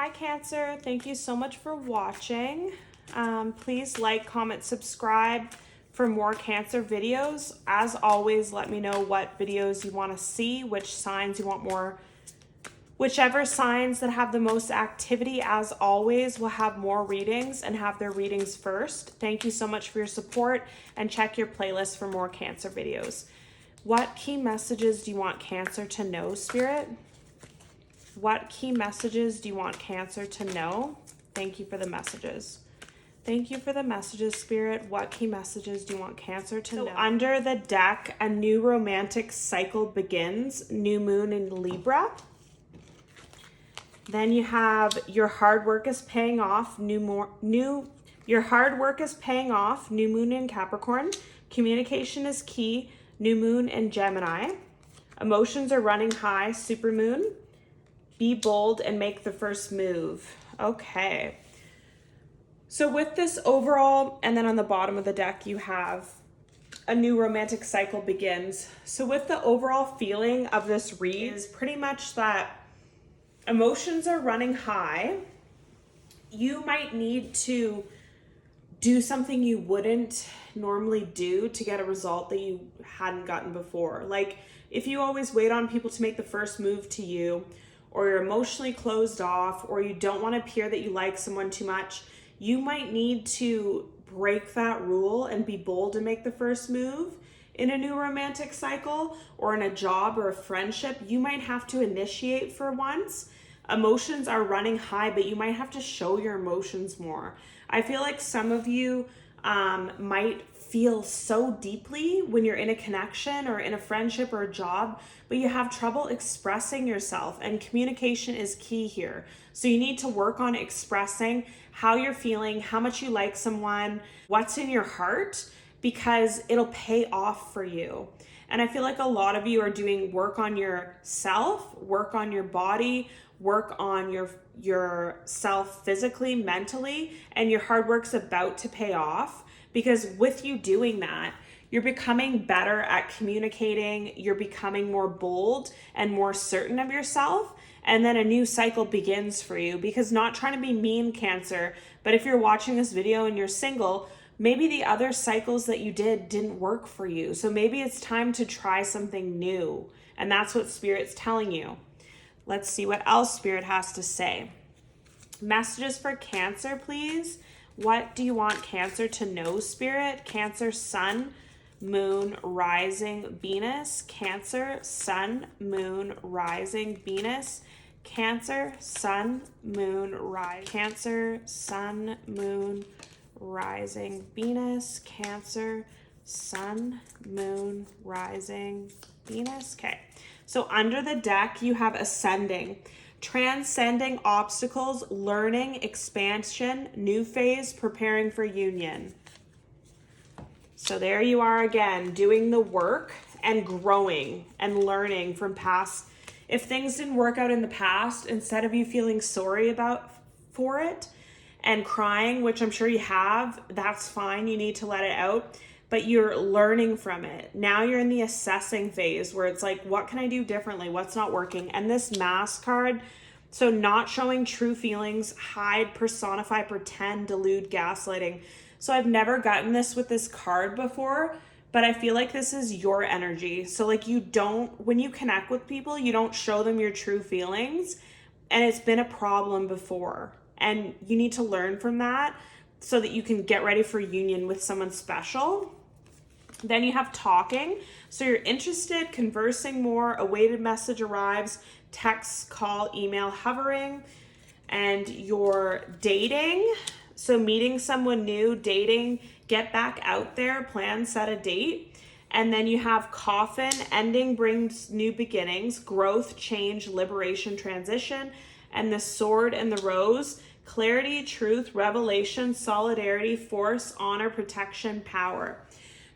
Hi Cancer, thank you so much for watching. Please like, comment, subscribe for more Cancer videos. As always, let me know what videos you want to see, which signs you want more. Whichever signs that have the most activity, as always, will have more readings and have their readings first. Thank you so much for your support, and check your playlist for more Cancer videos. What key messages do you want Cancer to know, Spirit? What key messages do you want Cancer to know? Thank you for the messages. Thank you for the messages, Spirit. What key messages do you want Cancer to know? Under the deck, a new romantic cycle begins. New moon in Libra. Then you have your hard work is paying off. Your hard work is paying off. New moon in Capricorn. Communication is key. New moon in Gemini. Emotions are running high. Super moon. Be bold and make the first move. Okay. So with this overall, and then on the bottom of the deck, you have a new romantic cycle begins. So with the overall feeling of this read is pretty much that emotions are running high. You might need to do something you wouldn't normally do to get a result that you hadn't gotten before. Like if you always wait on people to make the first move to you, or you're emotionally closed off, or you don't want to appear that you like someone too much, you might need to break that rule and be bold and make the first move in a new romantic cycle, or in a job or a friendship. You might have to initiate for once. Emotions are running high, but you might have to show your emotions more. I feel like some of you might feel so deeply when you're in a connection or in a friendship or a job, but you have trouble expressing yourself, and communication is key here. So you need to work on expressing how you're feeling, how much you like someone, what's in your heart, because it'll pay off for you. And I feel like a lot of you are doing work on yourself, work on your body, work on yourself physically, mentally, and your hard work's about to pay off. Because with you doing that, you're becoming better at communicating, you're becoming more bold and more certain of yourself, and then a new cycle begins for you. Because not trying to be mean, Cancer, but if you're watching this video and you're single, maybe the other cycles that you didn't work for you. So maybe it's time to try something new, and that's what Spirit's telling you. Let's see what else Spirit has to say. Messages for Cancer, please. What do you want Cancer to know, Spirit? Cancer, Sun, Moon, Rising, Venus. Cancer, Sun, Moon, Rising, Venus. Cancer, Sun, Moon, Rising. Cancer, Sun, Moon, Rising, Venus. Cancer, Sun, Moon, Rising, Venus. Okay. So under the deck, you have Ascending. Transcending obstacles, learning, expansion, new phase, preparing for union. So there you are again, doing the work and growing and learning from past. If things didn't work out in the past, instead of you feeling sorry for it and crying, which I'm sure you have, that's fine. You need to let it out, but you're learning from it. Now you're in the assessing phase where it's like, what can I do differently? What's not working? And this Mask card, so not showing true feelings, hide, personify, pretend, delude, gaslighting. So I've never gotten this with this card before, but I feel like this is your energy. So like when you connect with people, you don't show them your true feelings, and it's been a problem before. And you need to learn from that so that you can get ready for union with someone special. Then you have talking. So you're interested, conversing more, awaited message arrives, text, call, email, hovering. And you're dating. So meeting someone new, dating, get back out there, plan, set a date. And then you have coffin, ending brings new beginnings, growth, change, liberation, transition. And the sword and the rose, clarity, truth, revelation, solidarity, force, honor, protection, power.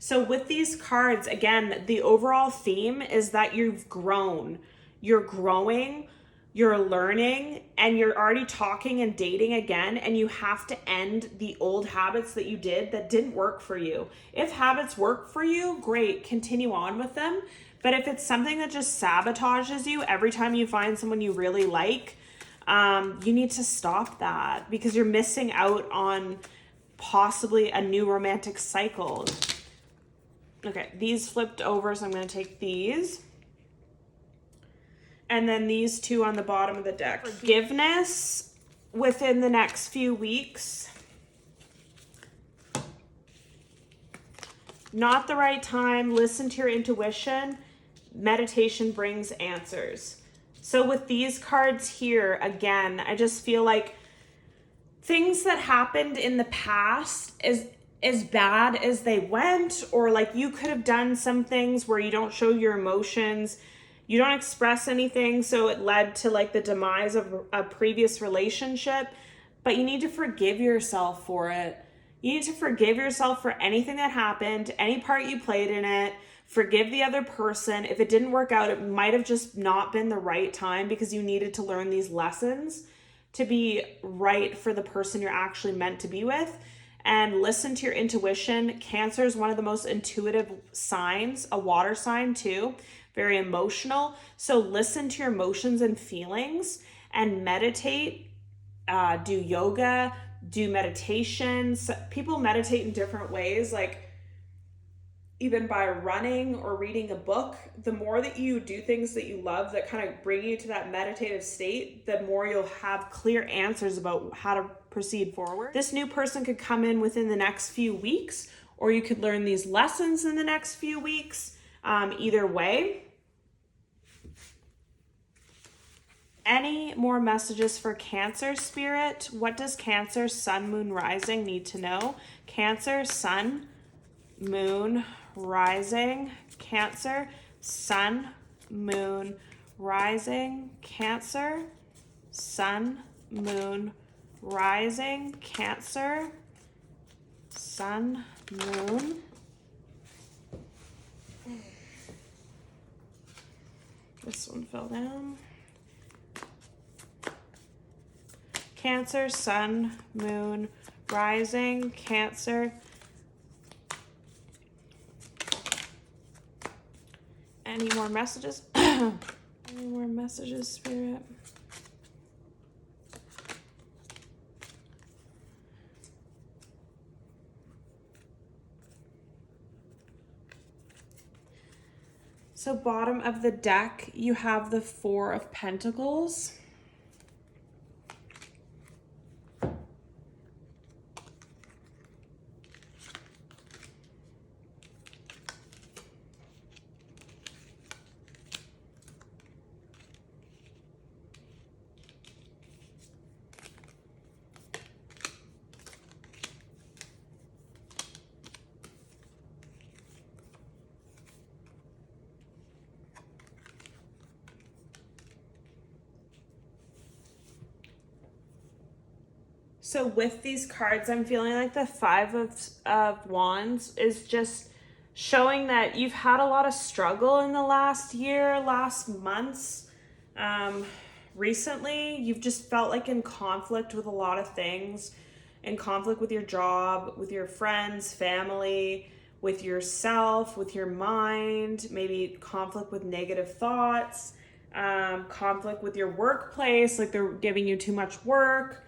So with these cards, again, the overall theme is that you've grown, you're growing, you're learning, and you're already talking and dating again, and you have to end the old habits that you did that didn't work for you. If habits work for you, great, continue on with them. But if it's something that just sabotages you every time you find someone you really like, You need to stop that because you're missing out on possibly a new romantic cycle. Okay, these flipped over, so I'm going to take these. And then these two on the bottom of the deck. Forgiveness within the next few weeks. Not the right time. Listen to your intuition. Meditation brings answers. So with these cards here, again, I just feel like things that happened in the past, as bad as they went, or like you could have done some things where you don't show your emotions, you don't express anything, so it led to like the demise of a previous relationship, but you need to forgive yourself for it. You need to forgive yourself for anything that happened, any part you played in it. Forgive the other person. If it didn't work out, it might have just not been the right time because you needed to learn these lessons to be right for the person you're actually meant to be with. And listen to your intuition. Cancer is one of the most intuitive signs, a water sign too, very emotional. So listen to your emotions and feelings and meditate, do yoga, do meditation. So people meditate in different ways, like even by running or reading a book. The more that you do things that you love that kind of bring you to that meditative state, the more you'll have clear answers about how to proceed forward. This new person could come in within the next few weeks, or you could learn these lessons in the next few weeks. Either way. Any more messages for Cancer spirit? What does Cancer, Sun, Moon, Rising need to know? Cancer, Sun, Moon, Rising. Cancer, Sun, Moon, Rising. Cancer, Sun, Moon, Rising. Cancer, Sun, Moon. This one fell down. Cancer, Sun, Moon, Rising. Cancer. Any more messages? Any more messages, Spirit? So bottom of the deck, you have the Four of Pentacles. So with these cards, I'm feeling like the Five of Wands is just showing that you've had a lot of struggle in the last year, last months. Recently, you've just felt like in conflict with a lot of things, in conflict with your job, with your friends, family, with yourself, with your mind, maybe conflict with negative thoughts, conflict with your workplace, like they're giving you too much work,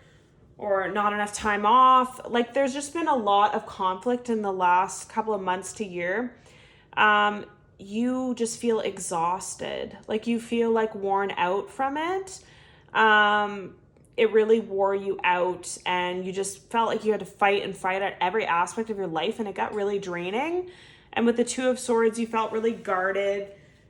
or not enough time off. Like there's just been a lot of conflict in the last couple of months to year. You just feel exhausted. Like you feel like worn out from it. It really wore you out and you just felt like you had to fight at every aspect of your life, and it got really draining. And with the Two of Swords, you felt really guarded.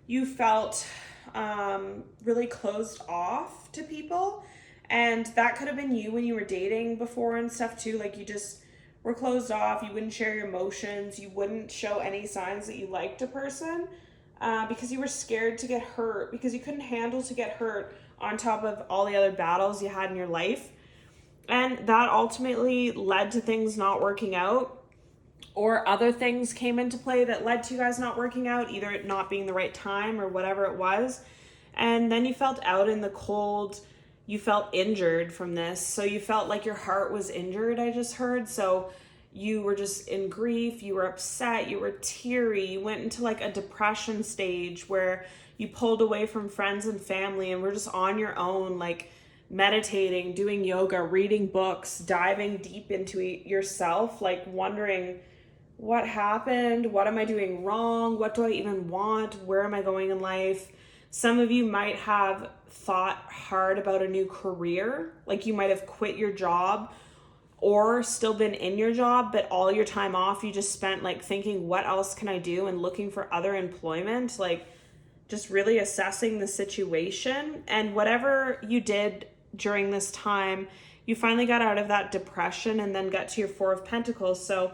You felt really closed off to people. And that could have been you when you were dating before and stuff too. Like you just were closed off. You wouldn't share your emotions. You wouldn't show any signs that you liked a person because you were scared to get hurt, because you couldn't handle to get hurt on top of all the other battles you had in your life. And that ultimately led to things not working out, or other things came into play that led to you guys not working out, either it not being the right time or whatever it was. And then you felt out in the cold. You felt injured from this. So you felt like your heart was injured, I just heard. So you were just in grief, you were upset, you were teary, you went into like a depression stage where you pulled away from friends and family and were just on your own, like meditating, doing yoga, reading books, diving deep into yourself, like wondering what happened, what am I doing wrong, what do I even want, where am I going in life. Some of you might have thought hard about a new career, like you might have quit your job or still been in your job, but all your time off you just spent like thinking, what else can I do, and looking for other employment, like just really assessing the situation. And whatever you did during this time, you finally got out of that depression and then got to your Four of Pentacles. So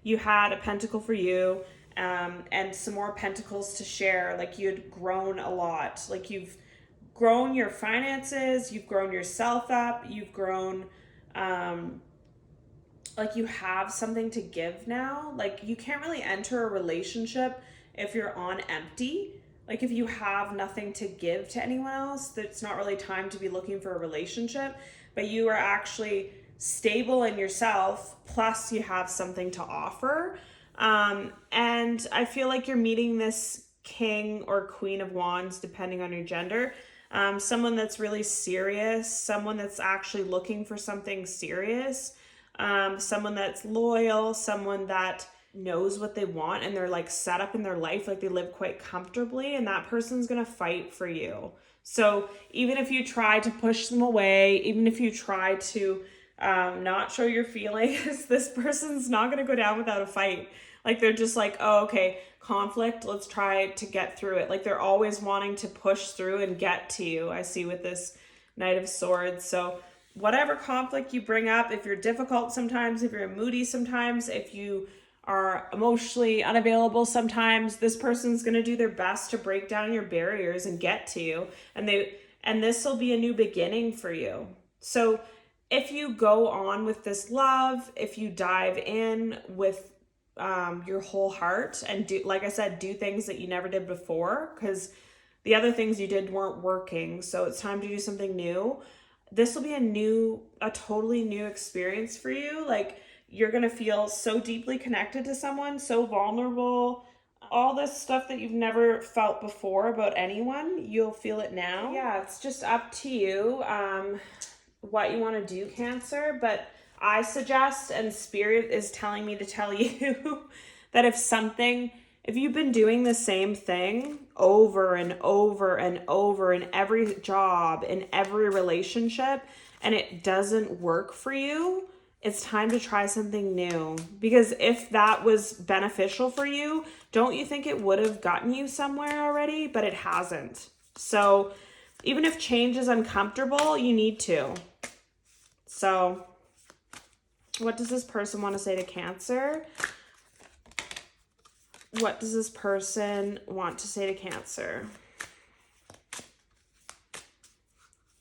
you had a pentacle for you, and some more pentacles to share. Like you had grown a lot, like you've grown your finances, you've grown yourself up, you've grown, like you have something to give now. Like you can't really enter a relationship if you're on empty. Like if you have nothing to give to anyone else, it's not really time to be looking for a relationship, but you are actually stable in yourself, plus you have something to offer. And I feel like you're meeting this King or Queen of Wands, depending on your gender. Someone that's really serious, someone that's actually looking for something serious, someone that's loyal, someone that knows what they want, and they're like set up in their life, like they live quite comfortably, and that person's gonna fight for you. So even if you try to push them away, even if you try to not show your feelings, this person's not gonna go down without a fight. Like they're just like, oh, okay, conflict, let's try to get through it. Like they're always wanting to push through and get to you, I see with this Knight of Swords. So whatever conflict you bring up, if you're difficult sometimes, if you're moody sometimes, if you are emotionally unavailable sometimes, this person's going to do their best to break down your barriers and get to you. And this will be a new beginning for you. So if you go on with this love, if you dive in with your whole heart and do, like I said, do things that you never did before, because the other things you did weren't working. So it's time to do something new. This will be a totally new experience for you. Like you're going to feel so deeply connected to someone, so vulnerable, all this stuff that you've never felt before about anyone, you'll feel it now. Yeah, it's just up to you what you want to do, Cancer. But I suggest, and Spirit is telling me to tell you that if you've been doing the same thing over and over and over in every job, in every relationship, and it doesn't work for you, it's time to try something new. Because if that was beneficial for you, don't you think it would have gotten you somewhere already? But it hasn't. So even if change is uncomfortable, you need to. So what does this person want to say to Cancer? What does this person want to say to Cancer?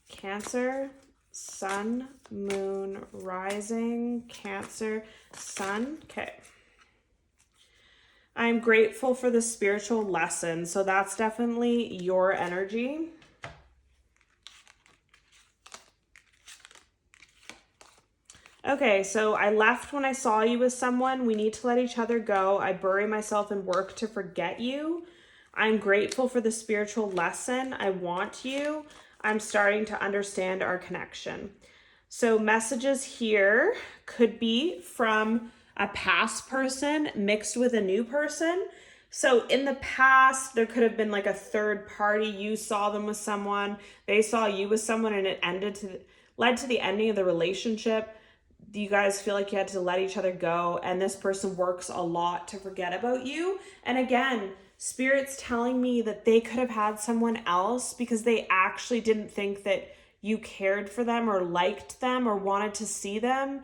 Cancer, Sun, Moon, Rising, Cancer, Sun. Okay. I'm grateful for the spiritual lesson. So that's definitely your energy. Okay, so I left when I saw you with someone. We need to let each other go. I bury myself in work to forget you. I'm grateful for the spiritual lesson. I want you. I'm starting to understand our connection. So messages here could be from a past person mixed with a new person. So in the past, there could have been like a third party. You saw them with someone, they saw you with someone, and it led to the ending of the relationship. You guys feel like you had to let each other go, and this person works a lot to forget about you. And again, Spirit's telling me that they could have had someone else because they actually didn't think that you cared for them or liked them or wanted to see them.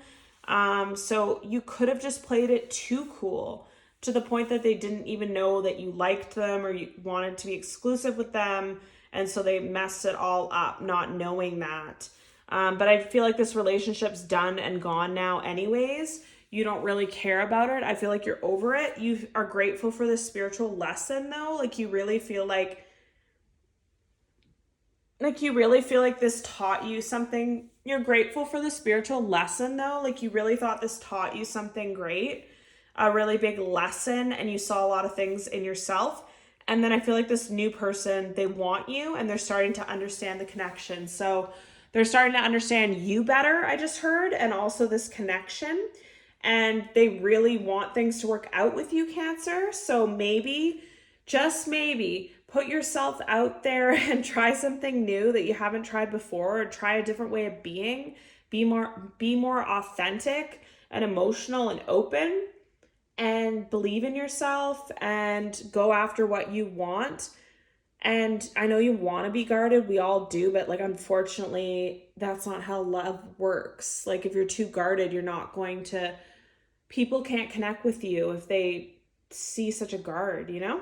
So you could have just played it too cool to the point that they didn't even know that you liked them or you wanted to be exclusive with them. And so they messed it all up, not knowing that. But I feel like this relationship's done and gone now anyways. You don't really care about it. I feel like you're over it. You are grateful for the spiritual lesson though. Like you really feel like this taught you something. You're grateful for the spiritual lesson though. Like you really thought this taught you something great, a really big lesson, and you saw a lot of things in yourself. And then I feel like this new person, they want you and they're starting to understand the connection. So They're starting to understand you better, I just heard, and also this connection. And they really want things to work out with you, Cancer. So maybe, just maybe, put yourself out there and try something new that you haven't tried before, or try a different way of being. Be more authentic and emotional and open, and believe in yourself and go after what you want. And I know you want to be guarded, we all do, but like, unfortunately, that's not how love works. Like, if you're too guarded, you're not going to, people can't connect with you if they see such a guard, you know?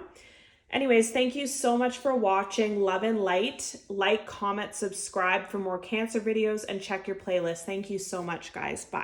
Anyways, thank you so much for watching. Love and light. Like, comment, subscribe for more Cancer videos, and check your playlist. Thank you so much, guys. Bye.